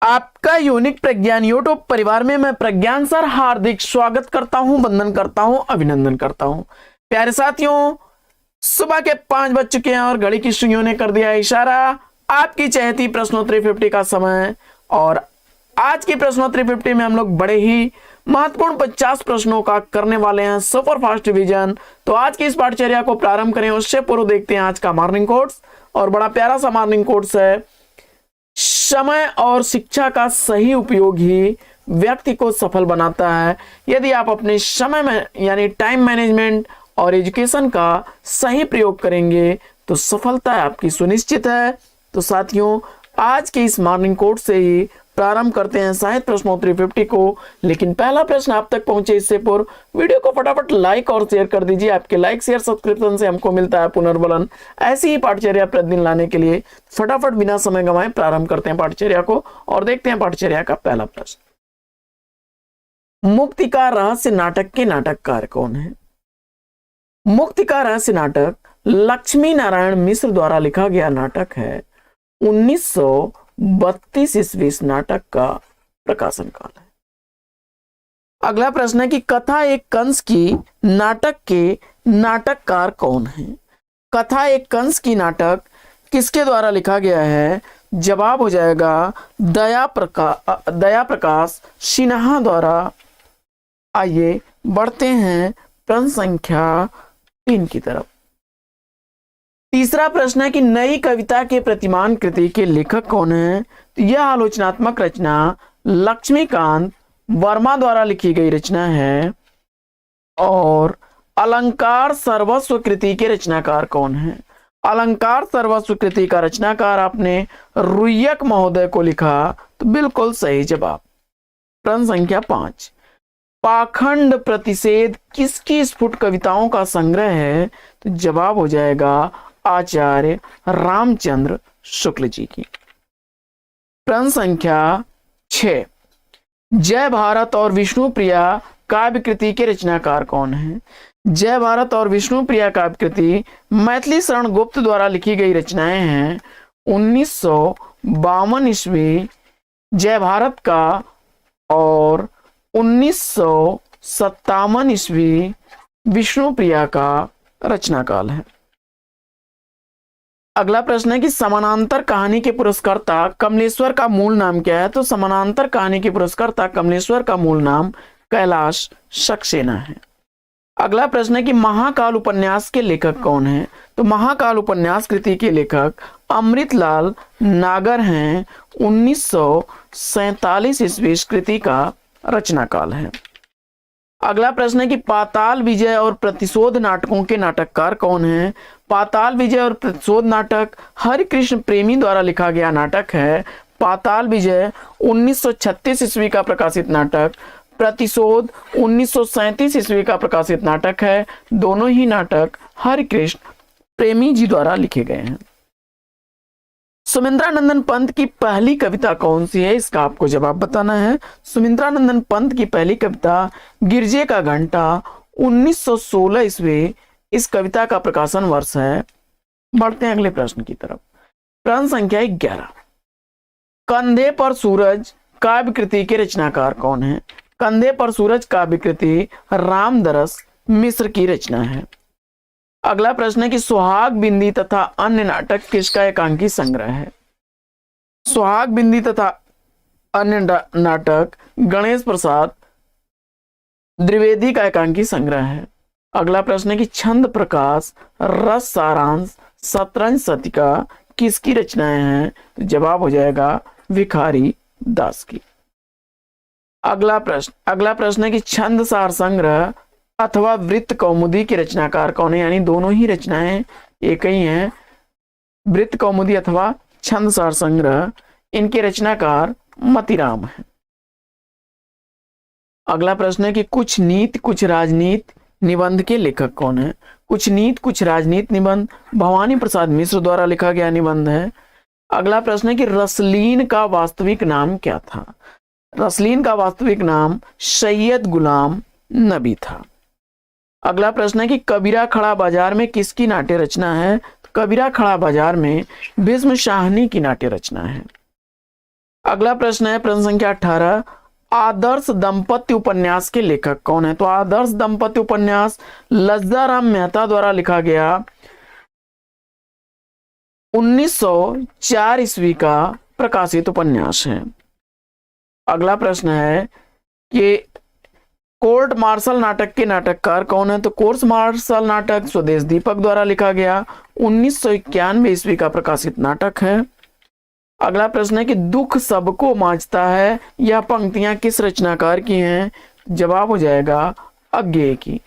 आपका यूनिक प्रज्ञान यूट्यूब परिवार में मैं प्रज्ञान सर हार्दिक स्वागत करता हूं, वंदन करता हूं, अभिनंदन करता हूं। प्यारे साथियों, सुबह के 5 बज चुके हैं और घड़ी की सुइयों ने कर दिया इशारा। आपकी चहेती प्रश्नोत्तरी 50 का समय। और आज की प्रश्नोत्तरी 50 में हम लोग बड़े ही महत्वपूर्ण 50 प्रश्नों का करने वाले हैं, सुपर फास्ट रिवीजन। तो आज की इस पाठचर्या को प्रारंभ करें उससे पूर्व देखते हैं आज का मॉर्निंग कोट्स। और बड़ा प्यारा सा मॉर्निंग कोट्स है, समय और शिक्षा का सही उपयोग ही व्यक्ति को सफल बनाता है। यदि आप अपने समय में यानी टाइम मैनेजमेंट और एजुकेशन का सही प्रयोग करेंगे तो सफलता आपकी सुनिश्चित है। तो साथियों, आज के इस मॉर्निंग कोट से ही प्रारंभ करते हैं साहित्य प्रश्नोत्तरी 50 को। लेकिन पहला प्रश्न आप तक पहुंचे इससे पूर्व वीडियो को फटाफट लाइक और शेयर कर दीजिए। आपके लाइक शेयर सब्सक्रिप्शन से हमको मिलता है पुनर्बलन। ऐसी ही पाठचर्या प्रतिदिन लाने के लिए फटाफट बिना समय गंवाए प्रारंभ करते हैं पाठचर्या को और देखते हैं पाठचर्या का पहला प्रश्न। मुक्ति का रहस्य नाटक के नाटककार कौन है? मुक्ति का रहस्य नाटक लक्ष्मी नारायण मिश्र द्वारा लिखा गया नाटक है। 1932 ईस्वी इस नाटक का प्रकाशन काल है। अगला प्रश्न है कि कथा एक कंस की नाटक के नाटककार कौन है? कथा एक कंस की नाटक किसके द्वारा लिखा गया है? जवाब हो जाएगा दया प्रकाश सिन्हा द्वारा। आइए बढ़ते हैं प्रश्न संख्या 3 की तरफ। तीसरा प्रश्न है कि नई कविता के प्रतिमान कृति के लेखक कौन है? तो यह आलोचनात्मक रचना लक्ष्मीकांत वर्मा द्वारा लिखी गई रचना है। और अलंकार सर्वस्व कृति के रचनाकार कौन है? अलंकार सर्वस्व कृति का रचनाकार आपने रुय्यक महोदय को लिखा, तो बिल्कुल सही जवाब। प्रश्न संख्या 5, पाखंड प्रतिषेध किसकी स्फुट कविताओं का संग्रह है? तो जवाब हो जाएगा आचार्य रामचंद्र शुक्ल जी की। प्रश्न संख्या 6, जय भारत और विष्णुप्रिया काव्य कृति के रचनाकार कौन है? जय भारत और विष्णुप्रिया काव्य कृति मैथिली शरण गुप्त द्वारा लिखी गई रचनाएं हैं। 1952 ईस्वी जय भारत का और 1957 ईस्वी विष्णुप्रिया का रचनाकाल है। अगला प्रश्न है कि समानांतर कहानी के पुरस्कर्ता कमलेश्वर का मूल नाम क्या है? तो समानांतर कहानी के पुरस्कर्ता कमलेश्वर का मूल नाम कैलाश सक्सेना है। अगला प्रश्न है कि महाकाल उपन्यास के लेखक कौन है? तो महाकाल उपन्यास कृति के लेखक अमृतलाल नागर हैं। 1947 ईस्वी कृति का रचनाकाल है। अगला प्रश्न है कि पाताल विजय और प्रतिशोध नाटकों के नाटककार कौन है? पाताल विजय और प्रतिशोध नाटक हरिकृष्ण प्रेमी द्वारा लिखा गया नाटक है। पाताल विजय 1936 ईस्वी का प्रकाशित नाटक, प्रतिशोध 1937 ईस्वी का प्रकाशित नाटक है। दोनों ही नाटक हरिकृष्ण प्रेमी जी द्वारा लिखे गए हैं। सुमिंद्रानंदन पंत की पहली कविता कौन सी है? इसका आपको जवाब बताना है। सुमिंद्रानंदन पंत की पहली कविता गिरजे का घंटा 1916 ईस्वी इस कविता का प्रकाशन वर्ष है। बढ़ते हैं अगले प्रश्न की तरफ। प्रश्न संख्या 11, कंधे पर सूरज काव्य कृति के रचनाकार कौन है? कंधे पर सूरज काव्य कृति रामदरस मिश्र की रचना है। अगला प्रश्न है कि सुहाग बिंदी तथा अन्य नाटक किसका एकांकी संग्रह है? सुहाग बिंदी तथा अन्य नाटक गणेश प्रसाद द्विवेदी का एकांकी संग्रह है। अगला प्रश्न है कि छंद प्रकाश रस सारांश शतरंज शतिका किसकी रचनाएं हैं? तो जवाब हो जाएगा भिखारी दास की। अगला प्रश्न है कि छंद सार संग्रह अथवा वृत्त कौमुदी के रचनाकार कौन है? यानी दोनों ही रचनाएं एक ही हैं, वृत्त कौमुदी अथवा छंद सार संग्रह, इनके रचनाकार मतीराम है। अगला प्रश्न है कि कुछ नीति कुछ राजनीति निबंध के लेखक कौन है? कुछ नीति कुछ राजनीति निबंध भवानी प्रसाद मिश्र द्वारा लिखा गया निबंध है। अगला प्रश्न है कि रसलीन का वास्तविक नाम क्या था? रसलीन का वास्तविक नाम सैयद गुलाम नबी था। अगला प्रश्न है कि कबीरा खड़ा बाजार में किसकी नाट्य रचना है? कबीरा खड़ा बाजार में भीष्म शाहनी की नाट्य रचना है। अगला प्रश्न है प्रश्न संख्या 18, आदर्श दंपत्ति उपन्यास के लेखक कौन है? तो आदर्श दंपत्ति उपन्यास लज्जाराम मेहता द्वारा लिखा गया 1904 ईस्वी का प्रकाशित उपन्यास है। अगला प्रश्न है कि कोर्ट मार्शल नाटक के नाटककार कौन है? तो कोर्ट मार्शल नाटक स्वदेश दीपक द्वारा लिखा गया 1991 ईस्वी का प्रकाशित नाटक है। अगला प्रश्न है कि दुख सबको मांझता है, यह पंक्तियां किस रचनाकार की हैं? जवाब हो जाएगा अज्ञेय की।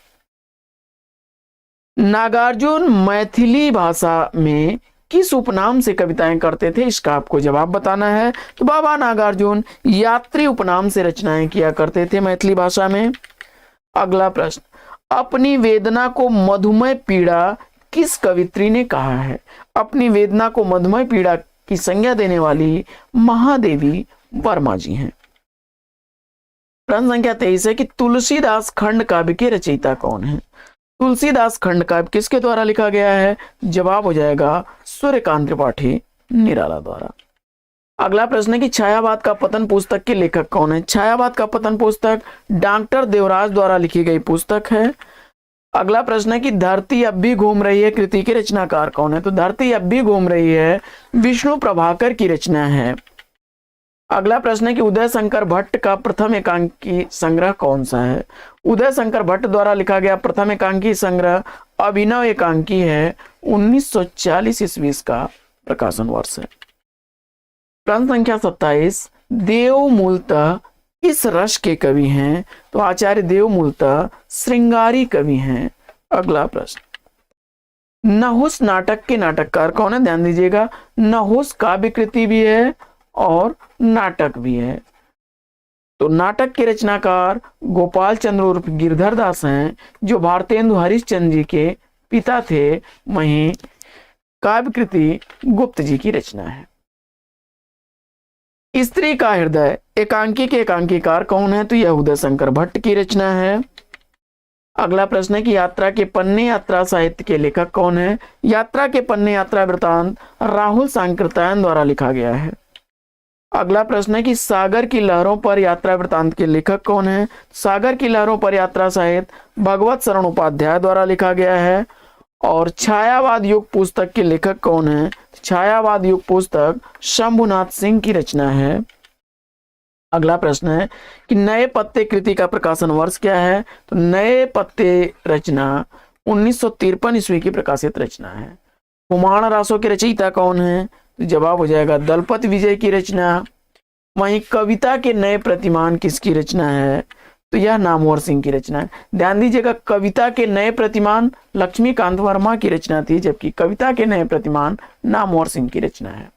नागार्जुन मैथिली भाषा में किस उपनाम से कविताएं करते थे? इसका आपको जवाब बताना है। तो बाबा नागार्जुन यात्री उपनाम से रचनाएं किया करते थे मैथिली भाषा में। अगला प्रश्न, अपनी वेदना को मधुमेह पीड़ा किस कवित्री ने कहा है? अपनी वेदना को मधुमेह पीड़ा की संज्ञा देने वाली महादेवी वर्मा जी हैं। प्रश्न संख्या 23 है कि तुलसीदास खंड काव्य के रचयिता कौन है? तुलसीदास खंड काव्य किसके द्वारा लिखा गया है? जवाब हो जाएगा सूर्यकांत त्रिपाठी निराला द्वारा। अगला प्रश्न है कि छायावाद का पतन पुस्तक के लेखक कौन है? छायावाद का पतन पुस्तक डॉक्टर देवराज द्वारा लिखी गई पुस्तक है। अगला प्रश्न है कि धरती अब भी घूम रही है कृति के रचनाकार कौन है? तो धरती अब भी घूम रही है विष्णु प्रभाकर की रचना है। अगला प्रश्न है कि उदय शंकर भट्ट का प्रथम एकांकी संग्रह कौन सा है? उदय शंकर भट्ट द्वारा लिखा गया प्रथम एकांकी संग्रह अभिनव एकांकी है, 1940 ईस्वी का प्रकाशन वर्ष है। प्रश्न संख्या 27, देव मूलतः किस रस के कवि हैं? तो आचार्य देव मूलतः श्रृंगारी कवि हैं। अगला प्रश्न, नहुस नाटक के नाटककार कौन है? ध्यान दीजिएगा, नहुस काव्य कृति भी है और नाटक भी है। तो नाटक के रचनाकार गोपाल चंद्र उर्फ गिरधर दास हैं, जो भारतेंदु हरिश्चंद्र जी के पिता थे। वहीं काव्य कृति गुप्त जी की रचना है। स्त्री का हृदय एकांकी के एकांकीकार कौन है? तो यह उदय शंकर भट्ट की रचना है। अगला प्रश्न है कि यात्रा के पन्ने यात्रा साहित्य के लेखक कौन है? यात्रा के पन्ने यात्रा वृतांत राहुल सांकृत्यायन द्वारा लिखा गया है। अगला प्रश्न है कि सागर की लहरों पर यात्रा वृतांत के लेखक कौन है? सागर की लहरों पर यात्रा साहित्य भगवत शरण उपाध्याय द्वारा लिखा गया है। और छायावाद युग पुस्तक के लेखक कौन है? छायावाद युग पुस्तक शंभुनाथ सिंह की रचना है। अगला प्रश्न है कि नए पत्ते कृति का प्रकाशन वर्ष क्या है? तो नए पत्ते रचना 1953 ईस्वी की प्रकाशित रचना है। कुमार रासों के रचयिता कौन है? तो जवाब हो जाएगा दलपत विजय की रचना। वहीं कविता के नए प्रतिमान किसकी रचना है? तो यह नामवर सिंह की रचना है। ध्यान दीजिएगा, कविता के नए प्रतिमान लक्ष्मीकांत वर्मा की रचना थी, जबकि कविता के नए प्रतिमान नामवर सिंह की रचना है।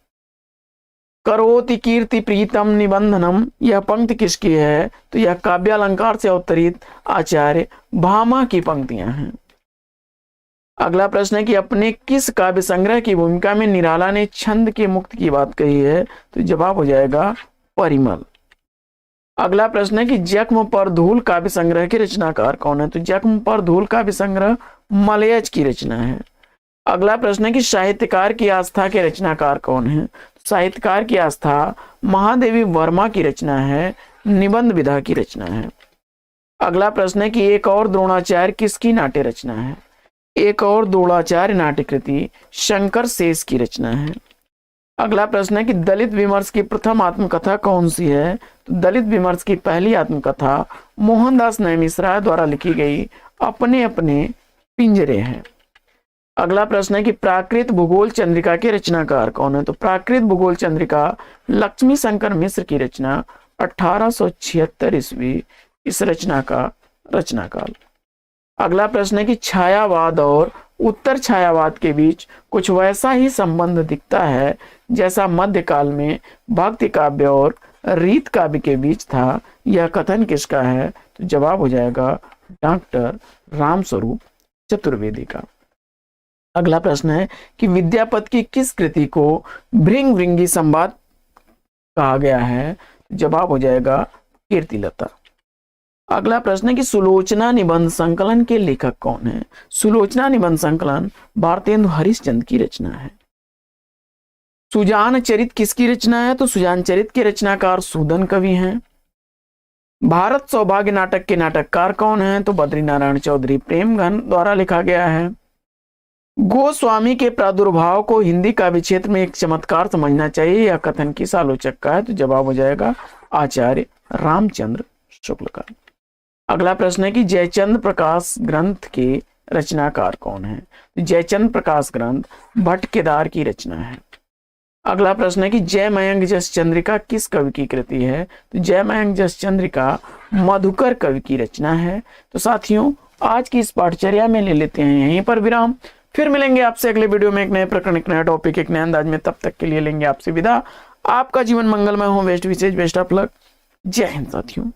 करोति कीर्ति प्रीतम निबंधनम, यह पंक्ति किसकी है? तो यह काव्यालंकार से अवतरित आचार्य भामा की पंक्तियां हैं। अगला प्रश्न है कि अपने किस काव्य संग्रह की भूमिका में निराला ने छंद के मुक्त की बात कही है? तो जवाब हो जाएगा परिमल। अगला प्रश्न है कि जख्म पर धूल काव्य संग्रह के रचनाकार कौन है? तो जख्म पर धूल काव्य संग्रह मलयज की रचना है। अगला प्रश्न है कि साहित्यकार की आस्था के रचनाकार कौन है? साहित्यकार की आस्था महादेवी वर्मा की रचना है, निबंध विधा की रचना है। अगला प्रश्न है कि एक और द्रोणाचार्य किसकी नाट्य रचना है? एक और द्रोणाचार्य नाट्य कृति शंकर शेष की रचना है। अगला प्रश्न है कि दलित विमर्श की प्रथम आत्मकथा कौन सी है? तो दलित विमर्श की पहली आत्मकथा मोहनदास नैमिषारद द्वारा लिखी गई अपने अपने पिंजरे है। अगला प्रश्न है कि प्राकृत भूगोल चंद्रिका के रचनाकार कौन है? तो प्राकृत भूगोल चंद्रिका लक्ष्मी शंकर मिश्र की रचना, 1876 ईस्वी इस रचना का रचनाकाल। अगला प्रश्न है कि छायावाद और उत्तर छायावाद के बीच कुछ वैसा ही संबंध दिखता है जैसा मध्यकाल में भक्ति काव्य और रीत काव्य के बीच था। यह कथन किसका है? तो जवाब हो जाएगा डॉक्टर रामस्वरूप चतुर्वेदी का। अगला प्रश्न है कि विद्यापति की किस कृति को भृंग भृंगी संवाद कहा गया है? जवाब हो जाएगा कीर्तिलता। अगला प्रश्न है कि सुलोचना निबंध संकलन के लेखक कौन है? सुलोचना निबंध संकलन भारतेंदु हरिश्चंद्र की रचना है। सुजान चरित किसकी रचना है? तो सुजान चरित के रचनाकार सूदन कवि हैं। भारत सौभाग्य नाटक के नाटककार कौन हैं? तो बद्रीनारायण चौधरी प्रेमघन द्वारा लिखा गया है। गोस्वामी के प्रादुर्भाव को हिंदी काव्य क्षेत्र में एक चमत्कार समझना चाहिए, यह कथन किस आलोचक का है? तो जवाब हो जाएगा आचार्य रामचंद्र शुक्ल का। अगला प्रश्न है कि जयचंद प्रकाश ग्रंथ के रचनाकार कौन है? तो जयचंद प्रकाश ग्रंथ भट्ट केदार की रचना है। अगला प्रश्न है कि जय मयंक जस चंद्रिका किस कवि की कृति है? तो जय मयंक जस चंद्रिका मधुकर कवि की रचना है। तो साथियों, आज की इस पाठचर्या में ले लेते हैं यहीं पर विराम। फिर मिलेंगे आपसे अगले वीडियो में एक नए प्रकरण, एक नया टॉपिक, एक नए अंदाज में। तब तक के लिए लेंगे आपसे विदा। आपका जीवन मंगलमय हो। बेस्ट विशेष, बेस्ट ऑफ लक। जय हिंद साथियों।